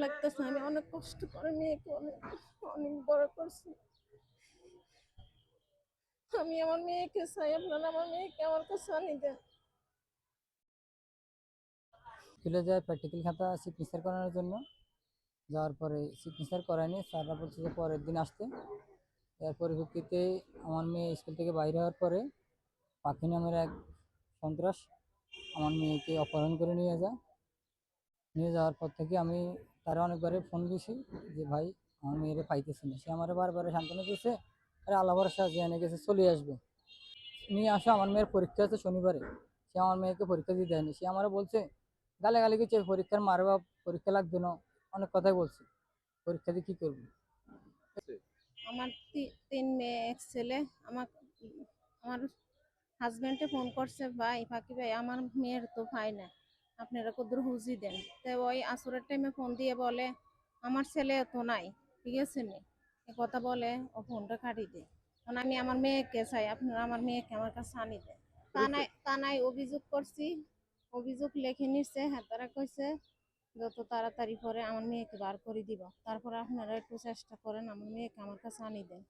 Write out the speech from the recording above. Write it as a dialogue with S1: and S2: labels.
S1: লাগতেছে। আমি অনেক কষ্ট করে মেয়েকে অনেক অনেক বড় করছি। আমি আমার মেয়েকে চাই, আপনারা আমার মেয়েকে আমার কাছে আনি দেন।
S2: চলে যায় প্র্যাকটিক্যাল খাতা সিগনেচার করানোর জন্য। যাওয়ার পরে সিগনেচার করায়নি, স্যাররা বলছে যে পরের দিন আসতে। এর পরিপ্রেক্ষিতে আমার মেয়ে স্কুল থেকে বাইরে হওয়ার পরে পাখি নামের এক সন্ত্রাস আমার মেয়েকে অপহরণ করে নিয়ে যায়। নিয়ে যাওয়ার পর থেকে আমি তারা অনেকবারে ফোন দিয়েছি যে ভাই আমার মেয়েরে পাইতেছি না। সে আমার বারবার সান্ত্বনা দিয়েছে, আরে আল্লাহ ভরসা যে এনে গেছে চলে আসবে, নিয়ে আসো। আমার মেয়ের পরীক্ষা আছে শনিবারে, সে আমার মেয়েকে পরীক্ষা দিয়ে দেয়নি। সে আমারও বলছে, গালাগালি করছে, পরীক্ষার মার বাপ, পরীক্ষা লাগবে না, অনেক কথাই বলছে। পরীক্ষা দিয়ে কি করবো?
S1: আমার তিন মেয়ে এক ছেলে। আমার আমার হাজবেন্ডে ফোন করছে, ভাই ফাঁকি ভাই আমার মেয়ের তো ভাই না, আপনারা কদ্দুর হুজি দেন। তো ওই আসরের টাইমে ফোন দিয়ে বলে আমার ছেলে তো নাই, ঠিক আছে নি, এ কথা বলে ও ফোনটা কাটি দেয়। কারণ আমি আমার মেয়েকে চাই, আপনারা আমার মেয়েকে আমার কাছে আনি দেন। থানায় অভিযোগ করছি, অভিযোগ লিখে নিচ্ছে। হ্যাঁ, তারা কইছে যত তাড়াতাড়ি করে আমার মেয়েকে বার করে দিব, তারপরে আপনারা একটু চেষ্টা করেন আমার মেয়েকে আমার কাছে আনি দেন।